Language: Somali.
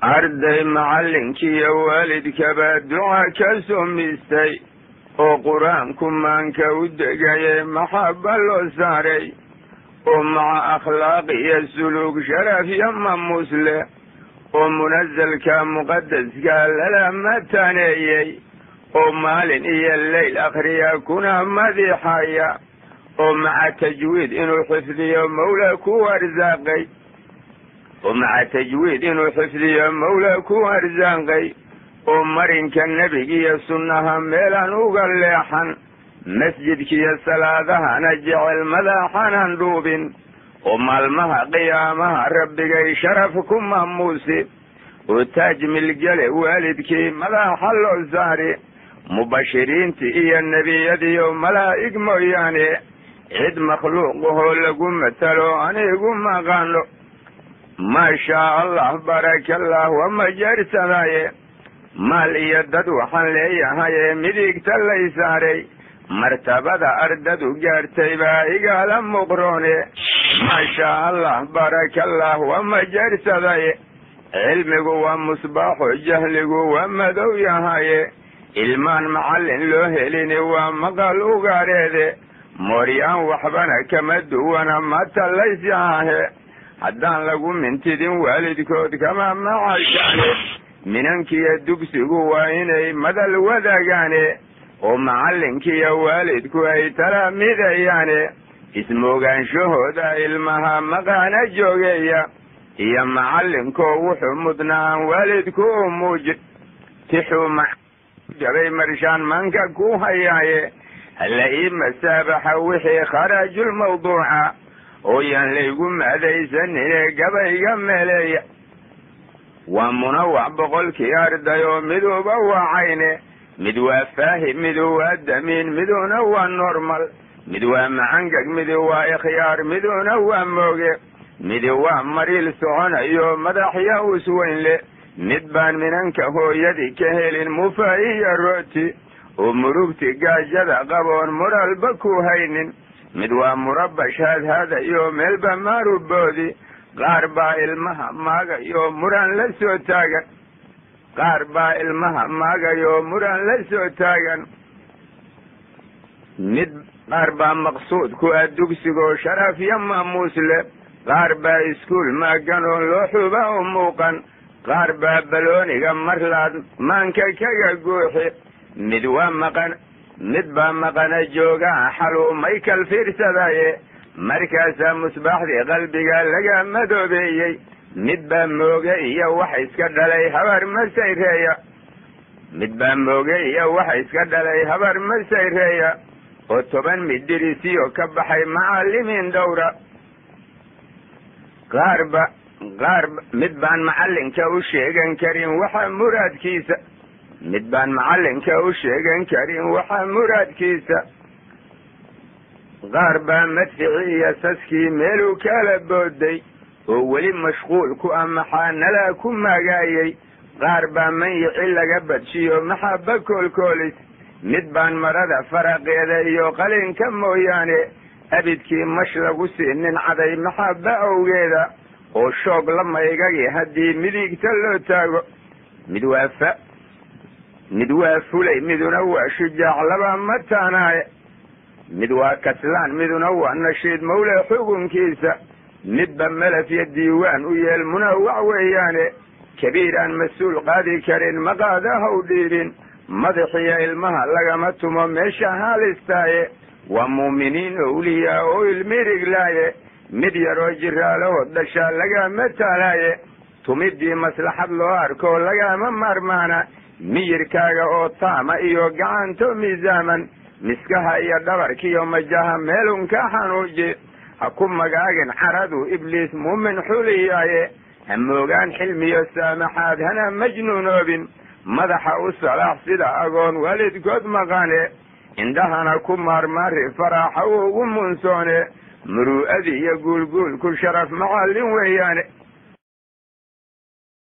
arday macallinkiiyo waalidkaba duca ka sumistay oo qur-aanku maanka u degaye maxaba loo saaray oo maca akhlaaq iyo suluug sharaf iyo maamuus leh oo munasalka muqadaska lala mataaneeyey oo maalin iyo leyl akhriya kuna madiixaya oo maca tajwiid inuu xifdiyo mawla ku arsaaqay oo maca tajwiid inuu xifdiyo mawla ku arsaaqay oo marinka nebigiiyo sunnaha meelaan uga leexan masjidkiiyo salaadahana jecel madaxanan dhuubin oo maalmaha qiyaamaha rabbigay sharaf ku maamuusi oo taaj milgale waalidkii madaxa loo saari mubashiriintii iyo nebiyadiiyo malaa'ig mooyaane cid makhluuqahoo lagu matalo anigu maqaano maashaa allah barakallah wama jeersadaaye maal iyo dad waxaan leeyahaye midigta lay saaray martabada ardadu gaartay baa igala muqroone maashaa allah barakallah wama jeersadaye cilmigu waa musbaaxo jahligu waa madow yahaye ilmaan macallin loo helini waa maqal ugaareede mooryaan waxbana kama duwana matalaysyaahe haddaan lagu mintidin waalidkood kama macashaane minankiiyo dugsigu waa inay madal wadaagaane oo macallinkiiyo waalidku ay talaamidayaane ismoogaanshahooda ilmaha maqaana joogeeya iyo macallinkoo wuxuu mudnaan waalidku u muujin tixuu jabay marshaan manka ku hayaaye hala ii masaabaxa wixii kharaajulmawduuca oo yaan laygu maadaysanine gabayga meeleeya waa munawac boqolkii arday oo miduba waa cayne mid waa faahim midu waa damiin miduna waa normal mid waa macangag midu waa ikhyaar miduna waa mooge midi waa mariil soconayo madaxya usweyn le mid baan minanka hooyadii ka helin mufa iyo rooti oo murugti gaajada qaboon muralba ku haynin mid waa murabash haadhaadayo meelba maaruboodi qaar baa ilmaha maagayo muran la soo taagan qaar baa ilmaha maagayo muran la soo taagan qaar baa maqsuud ku ah dugsigoo sharaf iyo maamuus leh qaar baa iskuul maagan oo loo xuba u muuqan qaar baa balooniga marlaad maanka kaga guuxi mid baa maqana joogaa xaluumay kal fiirsadaye markaasaa musbaaxdii qalbiga laga madoobeeyey mid baa mooge iyo waxa iska dhalay habar masayreeya mid baa mooge iyo waxa iska dhalay habar masayreeya oo 10 midirisiyo ka baxay macallimiin dhowra mid baan macallinka u sheegan karin waxa muraadkiisa mid baan macallinka u sheegan karin waxa muraadkiisa qaar baa madficii iyo saskii meeluu kala booday oo weli mashquul ku ah maxaanada ku maagaayey qaar baa manyici laga badshiyo maxaba koolkoolis mid baan marada faraqeeda iyo qalinka mooyaane abidkii mash lagu siinin caday maxaba awgeeda oo shoog la maygagi haddii midigta loo taago mid waa fulay miduna waa shujaac laba mataanaaye mid waa kaslaan miduna waa nashiid mawle xukunkiisa midba melaf iyo diiwaan u yeel munawac weeyaane kabiir aan mas-uul qaadi karin maqaadahaw dhiibin madaxiyo ilmaha lagama tumo meesha haalistaaye waa muuminiin owliyaa oo ilmiriglaaye mid yaroo jiraalahoo dhashaa lagama taalaaye tumidii maslaxad loo arko lagama maarmaana miyirkaaga oo taama iyo gacanto miisaaman miskaha iyo dhabarkiiyo majaha meelun ka xanuuji ha ku magaagin caradu ibliis muumin xuliyaaye ha moogaan xilmiyo saamaxaad hana majnuunoobin madaxa u salaax sida agoon waalidkood maqane indhahana ku maarmaari faraaxa ugu munsoone muruu'adii iyo guulguulku sharaf macallin weeyaane